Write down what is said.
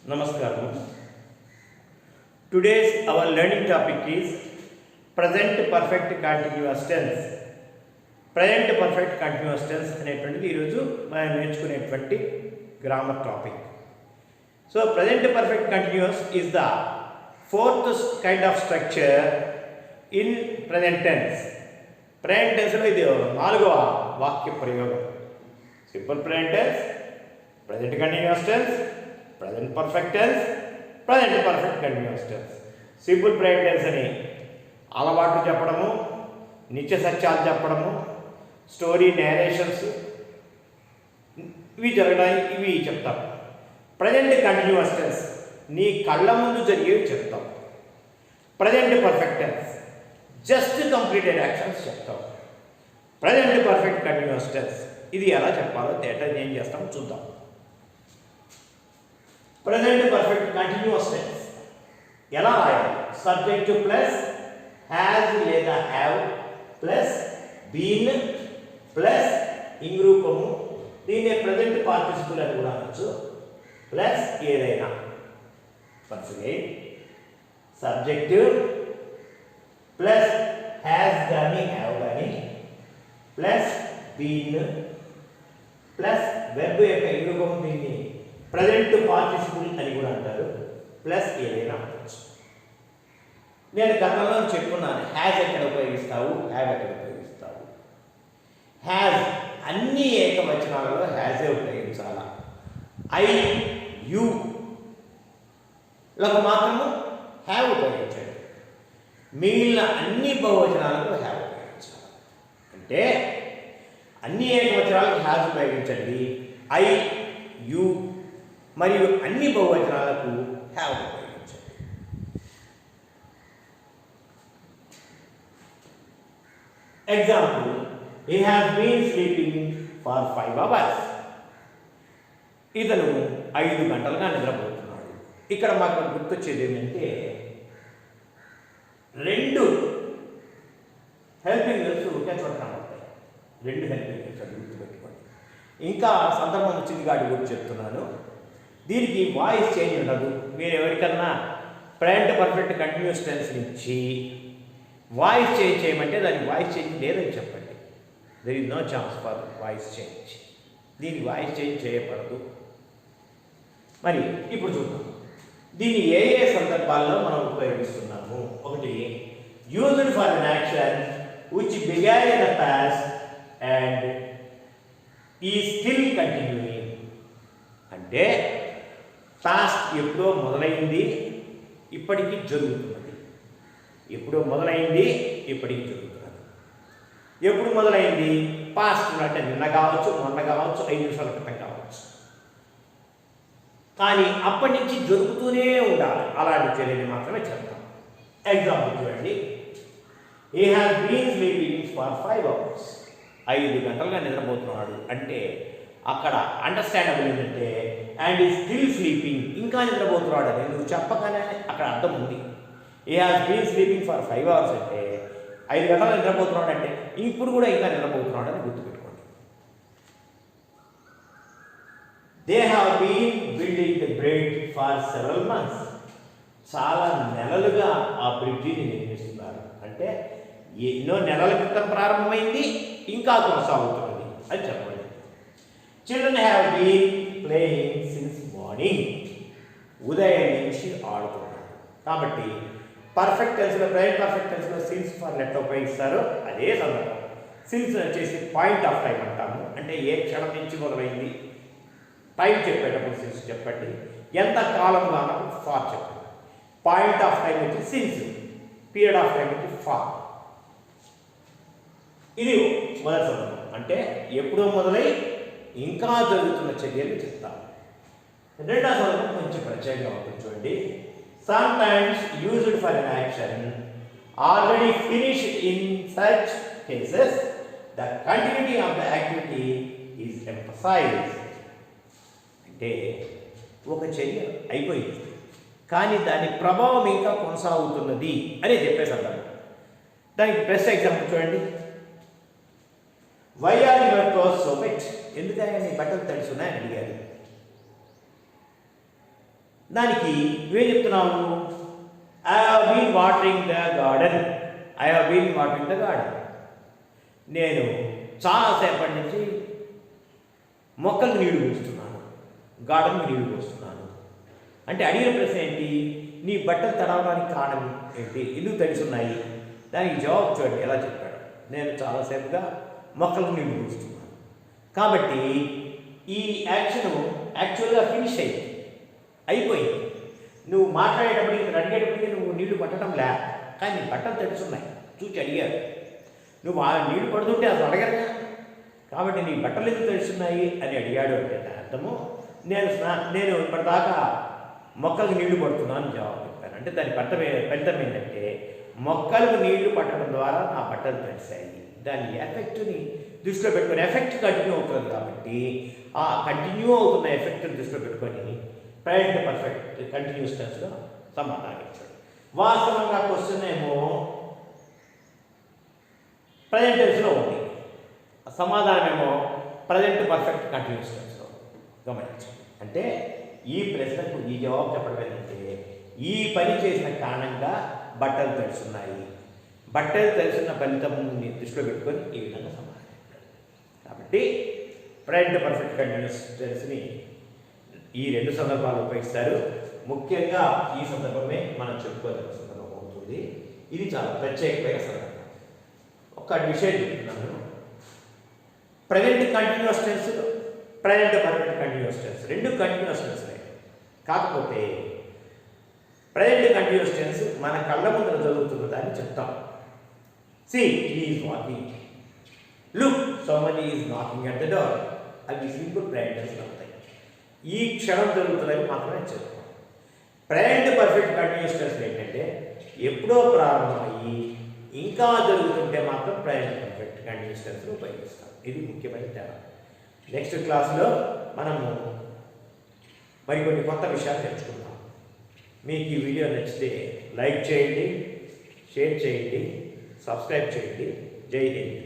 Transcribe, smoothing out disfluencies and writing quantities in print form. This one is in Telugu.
Namaskaram. Today's our learning topic is present perfect continuous tense. Present perfect continuous tense అనేటువంటిది ఈరోజు మనం నేర్చుకునేటువంటి grammar topic. So present perfect continuous is the fourth kind of structure in present tense. Present tense లో ఇది నాలుగవ వాక్య ప్రయోగం. Simple present tense, present continuous tense, present perfect tense, present perfect continuous tense. Simple present tense అని అలవాటు చెప్పడము, నిత్య సత్యాలు చెప్పడము, స్టోరీ నేరేషన్స్ ఇవి జరగడానికి ఇవి చెప్తాం. ప్రజెంట్ కంటిన్యూస్ టెన్స్ నీ కళ్ళ ముందు జరిగేవి చెప్తాం. Present perfect tense just completed actions చెప్తాం. ప్రజెంట్ పర్ఫెక్ట్ కంటిన్యూస్ టెన్స్ ఇది ఎలా చెప్పాలో డేటా ఏం చేస్తాం చూద్దాం. ప్రజెంట్ పర్ఫెక్ట్ కంటిన్యూస్ టెన్స్ ఎలా రాయాలి? సబ్జెక్టు ప్లస్ హ్యాజ్ లేదా హ్యావ్ ప్లస్ బీన్ ప్లస్ ఇంగ్ రూపము, దీన్నే ప్రజెంట్ పార్టిసిపుల్ అని కూడా అనొచ్చు, ప్లస్ ఏదైనా. Once again subject plus has కానీ హ్యావ్ కానీ ప్లస్ బీన్ ప్లస్ వెర్బ్ యొక్క ఇంగ్ రూపం, దీన్ని ప్రజెంట్ పార్టిసిపుల్ అని కూడా అంటారు, ప్లస్ ఏదైనా అనొచ్చు. నేను గతంలో చెప్పుకున్నాను, హ్యాజ్ ఎక్కడ ఉపయోగిస్తావు, హ్యావ్ ఎక్కడ ఉపయోగిస్తావు. హ్యాజ్ అన్ని ఏకవచనాలలో హ్యాజే ఉపయోగించాలా. ఐ యు లకు మాత్రము హ్యావ్ ఉపయోగించండి, మిగిలిన అన్ని బహువచనాలకు హ్యావ్ ఉపయోగించాలి. అంటే అన్ని ఏకవచనాలకు హ్యాజ్ ఉపయోగించండి, ఐ యు మరియు అన్ని బహువచనాలకు హ్యావ్ ఉపయోగించండి. Example, he has been sleeping for 5 hours. ఇతను 5 గంటలుగా నిద్రపోతున్నాడు. ఇక్కడ మాకు గుర్తొచ్చేది ఏంటంటే 2 హెల్పింగ్ వర్బ్స్ ఒకే చోట కనబడతాయి. 2 హెల్పింగ్ వర్బ్స్ అది గుర్తుపెట్టుకోండి. ఇంకా సందర్భం వచ్చింది కాబట్టి గుర్తు చెప్తున్నాను, దీనికి వాయిస్ చేంజ్ ఉండదు. మీరు ఎవరికన్నా ప్రజెంట్ పర్ఫెక్ట్ కంటిన్యూస్ టెన్స్ నుంచి వాయిస్ చేంజ్ చేయమంటే దానికి వాయిస్ చేంజ్ లేదని చెప్పండి. There is no chance for voice change. దీనికి వాయిస్ చేంజ్ చేయబడదు. మరి ఇప్పుడు చూద్దాం దీన్ని ఏ ఏ సందర్భాల్లో మనం ఉపయోగిస్తున్నాము. ఒకటి, used for an action which began in the past and ఈ స్టిల్ కంటిన్యూయింగ్. అంటే పాస్ట్ ఎప్పుడో మొదలైంది, ఇప్పటికీ జరుగుతున్నది. ఎప్పుడో మొదలైంది, ఇప్పటికీ జరుగుతున్నది. ఎప్పుడు మొదలైంది? పాస్ట్ అంటే నిన్న కావచ్చు, మొన్న కావచ్చు, 5 నిమిషాల క్రితం కావచ్చు, కానీ అప్పటి నుంచి జరుగుతూనే ఉండాలి. అలాంటి చర్యని మాత్రమే చెప్తాం. ఎగ్జాంపుల్ చూడండి, he has been sleeping for 5 hours. 5 గంటలుగా నిద్రపోతున్నాడు అంటే అక్కడ అండర్స్టాండబుల్ ఏంటంటే అండ్ ఈ స్టిల్ స్లీపింగ్, ఇంకా నిద్రపోతున్నాడు అని నువ్వు చెప్పగానే అక్కడ అర్థం ఉంది. he has been sleeping for 5 hours అంటే 5 గంటలు నిద్రపోతున్నాడు అంటే ఇప్పుడు కూడా ఇంకా నిద్రపోతున్నాడు అని గుర్తుపెట్టుకోండి. they have been building the bridge for several months. చాలా నెలలుగా ఆ బ్రిడ్జిని నిర్మిస్తున్నారు అంటే ఎన్నో నెలల క్రితం ప్రారంభమైంది, ఇంకా కొనసాగుతున్నది అని చెప్పండి. Children have been playing since morning. ఉదయం నుంచి ఆడుతున్నారు. కాబట్టి పర్ఫెక్ట్ టెన్స్లో, ప్రెజెంట్ పర్ఫెక్ట్ టెన్స్లో సిన్స్ ఫర్ లెట్ ఉపయోగిస్తారు. అదే సందర్భం సిన్స్ వచ్చేసి పాయింట్ ఆఫ్ టైం అంటాము. అంటే ఏ క్షణం నుంచి మొదలైంది, టైం చెప్పేటప్పుడు సిన్స్ చెప్పండి, ఎంత కాలంగా అన్నప్పుడు ఫార్ చెప్పండి. పాయింట్ ఆఫ్ టైం వచ్చి సిన్స్, పీరియడ్ ఆఫ్ టైం వచ్చి ఫార్. ఇది మొదటి సందర్భం, అంటే ఎప్పుడో మొదలై ఇంకా జరుగుతున్న చర్యలు చెప్తాం. రెండో సందర్భం కొంచెం ప్రత్యేకంగా ఉంటుంది చూడండి. Sometimes used for an action already finished. In such cases, the continuity of the activity is emphasized. అంటే ఒక చర్య అయిపోయింది కానీ దాని ప్రభావం ఇంకా కొనసాగుతున్నది అని చెప్పేసారు. దానికి బెస్ట్ ఎగ్జాంపుల్ చూడండి. Why are your clothes so wet? ఎందుకని నీ బట్టలు తడుస్తున్నాయని అడిగారు. దానికి నువ్వేం చెప్తున్నావు? I have been watering the garden. I have been watering the garden. నేను చాలాసేపటి నుంచి మొక్కలకు నీళ్లు పోస్తున్నాను, గార్డెన్కి నీళ్లు పోస్తున్నాను. అంటే అడిగిన ప్రశ్న ఏంటి? నీ బట్టలు తడవడానికి కారణం ఏంటి? ఎందుకు తడిసున్నాయి? దానికి జవాబు చూడండి ఎలా చెప్పాడు. నేను చాలాసేపుగా మొక్కలకు నీళ్లు పోస్తున్నాను. కాబట్టి ఈ యాక్షన్ యాక్చువల్గా ఫినిష్ అయిపోయింది. నువ్వు మాట్లాడేటప్పటికి అడిగేటప్పటికి నువ్వు నీళ్లు పట్టడం లే, కానీ నీ బట్టలు తడిసున్నాయి చూచి అడిగారు. నువ్వు ఆ నీళ్లు పడుతుంటే అసలు అడగరుగా. కాబట్టి నీ బట్టలు ఎందుకు తడిస్తున్నాయి అని అడిగాడు అంటే అర్థము నేను ఇప్పటిదాకా మొక్కలకు నీళ్లు పడుతున్నాను జవాబు చెప్పాను. అంటే దాని ఫలితం ఏంటంటే మొక్కలకు నీళ్లు పట్టడం ద్వారా నా బట్టలు తడిశాయి. దాని ఎఫెక్ట్ని దృష్టిలో పెట్టుకొని, ఎఫెక్ట్ కంటిన్యూ అవుతుంది కాబట్టి ఆ కంటిన్యూ అవుతున్న ఎఫెక్ట్ని దృష్టిలో పెట్టుకొని ప్రెజెంట్ పర్ఫెక్ట్ కంటిన్యూస్ టెన్స్లో సమాధానం ఇచ్చాడు. వాస్తవంగా క్వశ్చన్ ఏమో ప్రజెంట్ టెన్స్లో ఉంది, సమాధానం ఏమో ప్రజెంట్ పర్ఫెక్ట్ కంటిన్యూస్ టెన్స్లో. గమనించండి. అంటే ఈ ప్రశ్నకు ఈ జవాబు చెప్పడం ఏంటంటే ఈ పని చేసిన కారణంగా బట్టలు తడుస్తున్నాయి, బట్టలు తడిసిన ఫలితం దృష్టిలో పెట్టుకొని ఈ విధంగా సమాధానం చెప్పాడు. కాబట్టి ప్రజెంట్ పర్ఫెక్ట్ కంటిన్యూస్ టెన్స్ని ఈ రెండు సందర్భాలు ఉపయోగిస్తారు. ముఖ్యంగా ఈ సందర్భమే మనం చెప్పుకోదగిన సందర్భం అవుతుంది. ఇది చాలా ప్రత్యేకమైన సందర్భం. ఒక విషయం చెప్తున్నాను. Present continuous tense, present perfect continuous tense రెండు కంటిన్యూస్ టెన్స్లే. కాకపోతే ప్రజెంట్ కంటిన్యూస్ టెన్స్ మన కళ్ళ ముందర జరుగుతున్నదాన్ని చెప్తాం. See he is walking, look somebody is knocking at the door. అవి సింపుల్ ప్రజెంట్ టెన్స్లో ఉంటాయి. ఈ క్షణం జరుగుతున్నవి మాత్రమే చెప్తాం. ప్రజెంట్ పర్ఫెక్ట్ కంటిన్యూస్ టెన్స్ ఏంటంటే ఎప్పుడో ప్రారంభమయ్యి ఇంకా జరుగుతుంటే మాత్రం ప్రజెంట్ పర్ఫెక్ట్ కంటిన్యూస్ టెన్స్ను ఉపయోగిస్తాం. ఇది ముఖ్యమైన తేడా. నెక్స్ట్ క్లాస్లో మనము మరికొన్ని కొత్త విషయాలు నేర్చుకుందాం. మీకు ఈ వీడియో నచ్చితే లైక్ చేయండి, షేర్ చేయండి, సబ్స్క్రైబ్ చేయండి. జై హింద్.